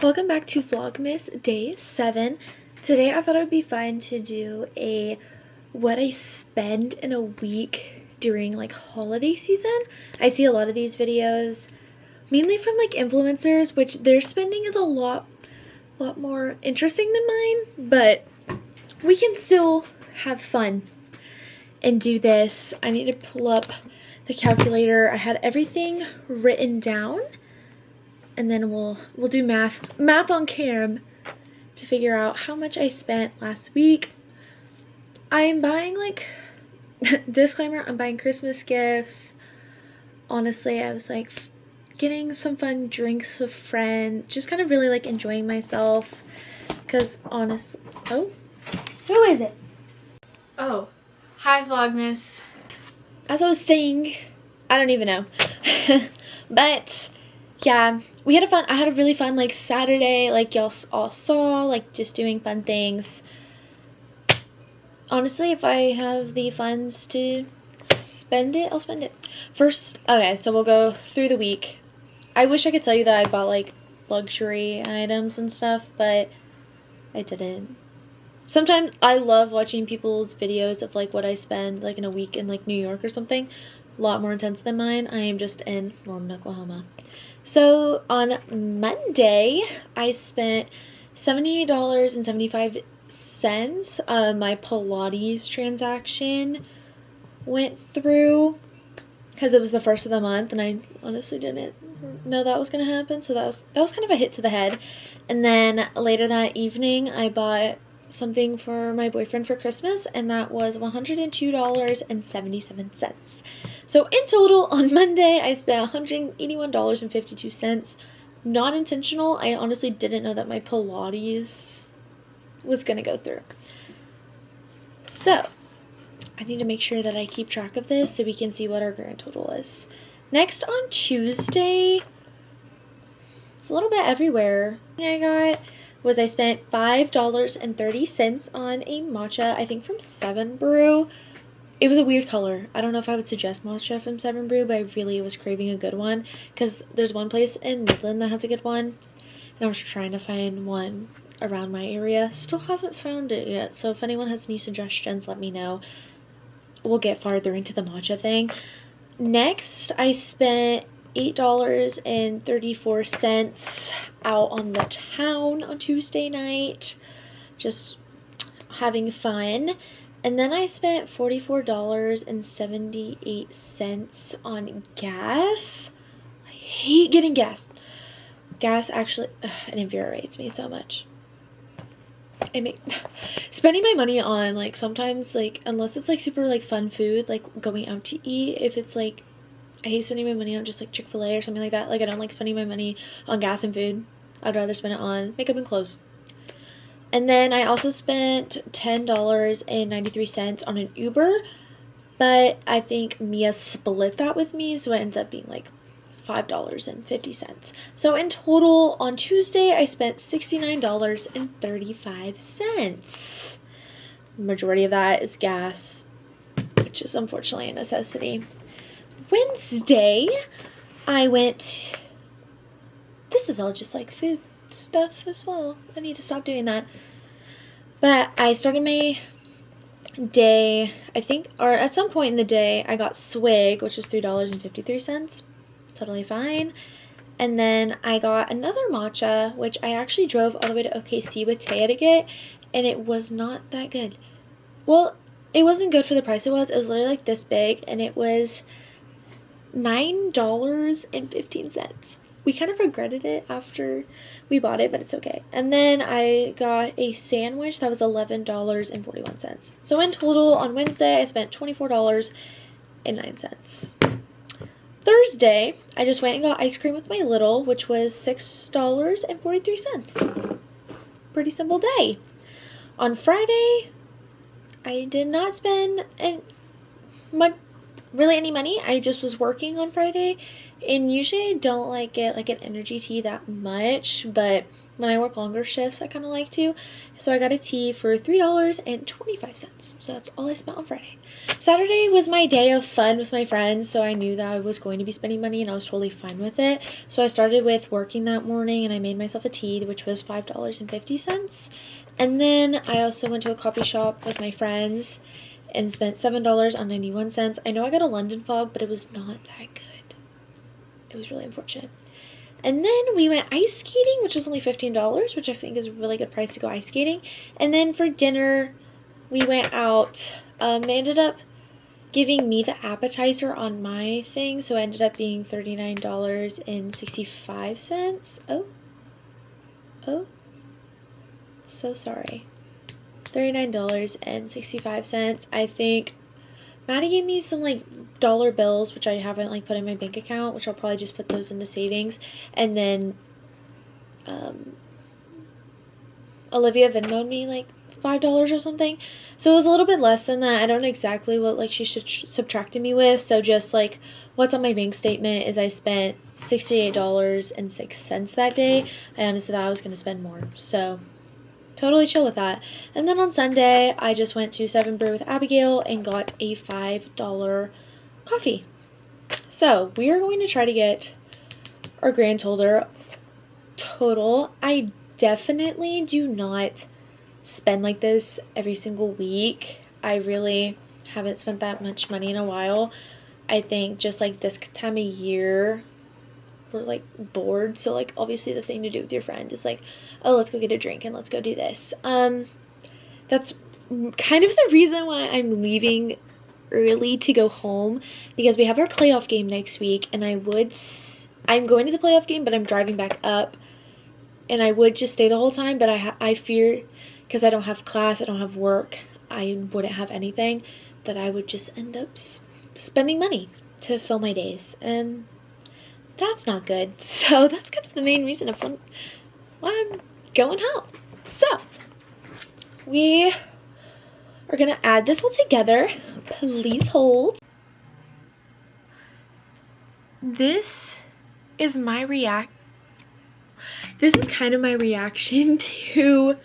Welcome back to Vlogmas Day 7. Today I thought it would be fun to do a what I spend in a week during like holiday season. I see a lot of these videos, mainly from like influencers, which their spending is a lot more interesting than mine, but we can still have fun and do this. I need to pull up the calculator. I had everything written down. And then we'll do math on cam to figure out how much I spent last week. I am buying like, disclaimer, I'm buying Christmas gifts. Honestly, I was like getting some fun drinks with friends, just kind of really like enjoying myself. Because honestly, oh, who is it? Oh, hi Vlogmas. As I was saying, I don't even know. But yeah, I had a really fun like Saturday, like y'all all saw, like just doing fun things. Honestly, if I have the funds to spend it, I'll spend it. First, okay, so we'll go through the week. I wish I could tell you that I bought like luxury items and stuff, but I didn't. Sometimes I love watching people's videos of like what I spend like in a week in like New York or something. A lot more intense than mine. I am just in Norman, Oklahoma. So on Monday, I spent $78.75. My Pilates transaction went through because it was the first of the month, and I honestly didn't know that was going to happen. So that was kind of a hit to the head. And then later that evening, I bought something for my boyfriend for Christmas, and that was $102.77. So in total on Monday I spent $181.52. Not intentional. I honestly didn't know that my Pilates was gonna go through. So I need to make sure that I keep track of this so we can see what our grand total is. Next, on Tuesday, it's a little bit everywhere. I spent $5.30 on a matcha, I think from 7 Brew. It was a weird color. I don't know if I would suggest matcha from 7 Brew, but I really was craving a good one because there's one place in Midland that has a good one, and I was trying to find one around my area. Still haven't found it yet, so if anyone has any suggestions, let me know. We'll get farther into the matcha thing. Next, I spent $8.34 out on the town on Tuesday night, just having fun. And then I spent $44.78 on gas. I hate getting gas. Gas actually, it infuriates me so much. Spending my money on like sometimes like, unless it's like super like fun food, like going out to eat, if it's like, I hate spending my money on just like Chick-fil-A or something like that. Like I don't like spending my money on gas and food. I'd rather spend it on makeup and clothes. And then I also spent $10.93 on an Uber, but I think Mia split that with me, so it ends up being like $5.50. So in total on Tuesday, I spent $69.35. Majority of that is gas, which is unfortunately a necessity. Wednesday, this is all just like food stuff as well. I need to stop doing that. But I started my day, I think, or at some point in the day, I got swig, which was $3.53. Totally fine. And then I got another matcha, which I actually drove all the way to OKC with Taya to get, and it was not that good. Well, it wasn't good for the price it was. It was literally like this big, and it was $9.15. We kind of regretted it after we bought it, but it's okay. And then I got a sandwich that was $11.41. So in total on Wednesday, I spent $24.09. Thursday, I just went and got ice cream with my little, which was $6.43. Pretty simple day. On Friday, I did not spend really any money. I just was working on Friday, and usually I don't like get like an energy tea that much, but when I work longer shifts, I kind of like to. So I got a tea for $3.25. So that's all I spent on Friday. Saturday was my day of fun with my friends, so I knew that I was going to be spending money and I was totally fine with it. So I started with working that morning and I made myself a tea, which was $5.50. And then I also went to a coffee shop with my friends and spent $7.91. I know I got a London fog, but it was not that good. It was really unfortunate. And then we went ice skating, which was only $15, which I think is a really good price to go ice skating. And then for dinner, we went out. They ended up giving me the appetizer on my thing, so it ended up being $39.65. Oh, so sorry. $39.65. I think Maddie gave me some like dollar bills, which I haven't like put in my bank account, which I'll probably just put those into savings. And then Olivia Venmo'd me like $5 or something. So it was a little bit less than that. I don't know exactly what like she subtracted me with. So just like what's on my bank statement is I spent $68.06 that day. I honestly thought I was going to spend more. So totally chill with that. And then on Sunday, I just went to 7 Brew with Abigail and got a $5 coffee. So we are going to try to get our grand total. I definitely do not spend like this every single week. I really haven't spent that much money in a while. I think just like this time of year, we're like bored, so like obviously the thing to do with your friend is like, oh, let's go get a drink and let's go do this. That's kind of the reason why I'm leaving early to go home, because we have our playoff game next week, and I'm going to the playoff game, but I'm driving back up, and I would just stay the whole time, but I fear, because I don't have class, I don't have work, I wouldn't have anything, that I would just end up spending money to fill my days, and that's not good. So that's kind of the main reason of why I'm going out. So we are gonna add this all together. Please hold. This is my This is kind of my reaction to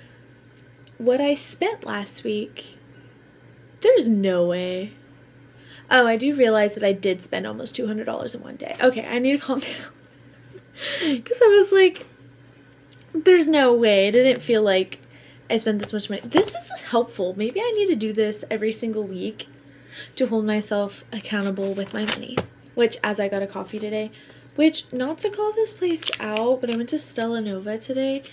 what I spent last week. There's no way. Oh, I do realize that I did spend almost $200 in one day. Okay, I need to calm down. Because I was like, there's no way. It didn't feel like I spent this much money. This is helpful. Maybe I need to do this every single week to hold myself accountable with my money. Which, as I got a coffee today, which, not to call this place out, but I went to Stella Nova today,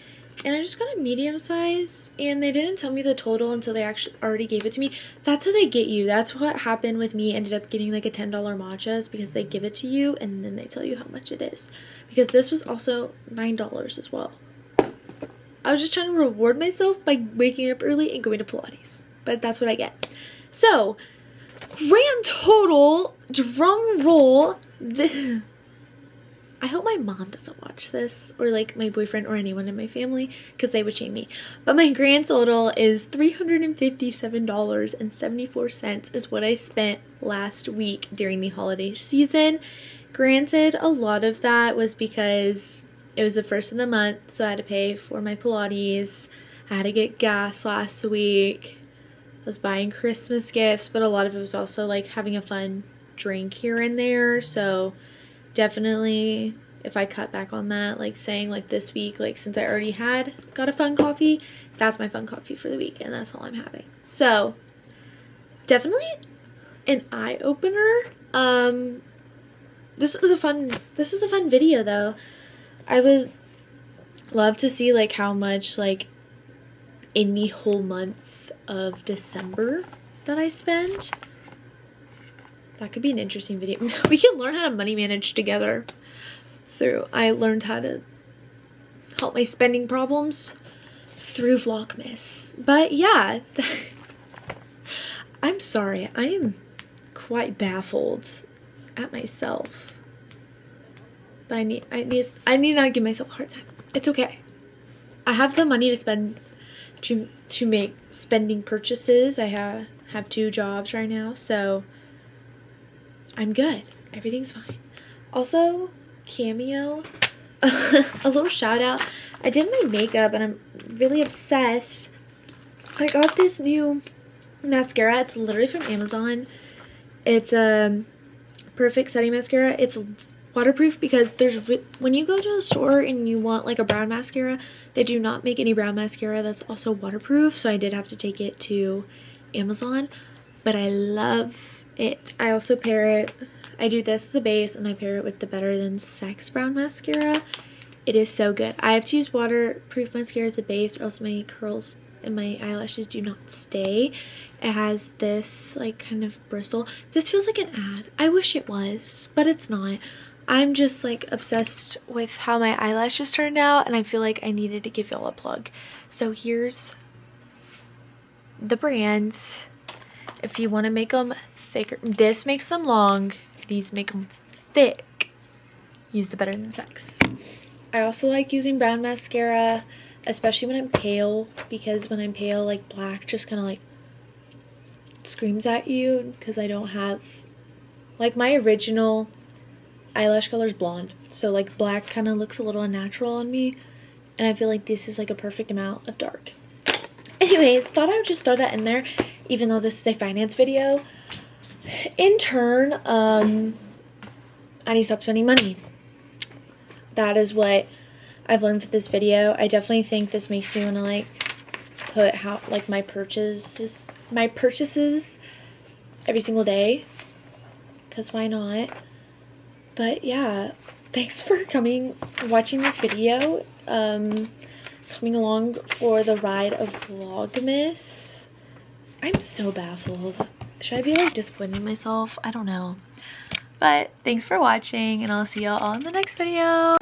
and I just got a medium size, and they didn't tell me the total until they actually already gave it to me. That's how they get you. That's what happened with me. Ended up getting like a $10 matcha, because they give it to you and then they tell you how much it is. Because this was also $9 as well. I was just trying to reward myself by waking up early and going to Pilates. But that's what I get. So, grand total, drum roll, I hope my mom doesn't watch this, or like my boyfriend or anyone in my family, because they would shame me. But my grand total is $357.74 is what I spent last week during the holiday season. Granted, a lot of that was because it was the first of the month, so I had to pay for my Pilates. I had to get gas last week. I was buying Christmas gifts, but a lot of it was also like having a fun drink here and there, so definitely if I cut back on that, like saying like this week, like since I already got a fun coffee, that's my fun coffee for the week, and that's all I'm having. So definitely an eye-opener. This is a fun video though. I would love to see like how much like in the whole month of December that I spend. That could be an interesting video. We can learn how to money manage together I learned how to help my spending problems through Vlogmas. But yeah, I'm sorry. I am quite baffled at myself. But I need not give myself a hard time. It's okay. I have the money to spend to make spending purchases. I have 2 jobs right now, so I'm good. Everything's fine. Also, Cameo. a little shout out. I did my makeup and I'm really obsessed. I got this new mascara. It's literally from Amazon. It's a perfect setting mascara. It's waterproof because when you go to the store and you want like a brown mascara, they do not make any brown mascara that's also waterproof, so I did have to take it to Amazon, but I love it. I also pair it, I do this as a base and I pair it with the Better Than Sex brown mascara. It is so good. I have to use waterproof mascara as a base or else my curls and my eyelashes do not stay. It has this like kind of bristle. This feels like an ad. I wish it was, but it's not. I'm just like obsessed with how my eyelashes turned out and I feel like I needed to give y'all a plug. So here's the brands. If you want to make them thicker, this makes them long, these make them thick. Use the Better Than Sex. I also like using brown mascara, especially when I'm pale, because when I'm pale, like black just kind of like screams at you because I don't have, like, my original eyelash color is blonde, so like black kind of looks a little unnatural on me, and I feel like this is like a perfect amount of dark. Anyways, thought I would just throw that in there, even though this is a finance video. In turn, I need to stop spending money. That is what I've learned for this video. I definitely think this makes me want to like put how like my purchases every single day, because why not? But yeah, thanks for watching this video, coming along for the ride of Vlogmas. I'm so baffled. Should I be like disappointed in myself? I don't know. But thanks for watching and I'll see y'all all in the next video.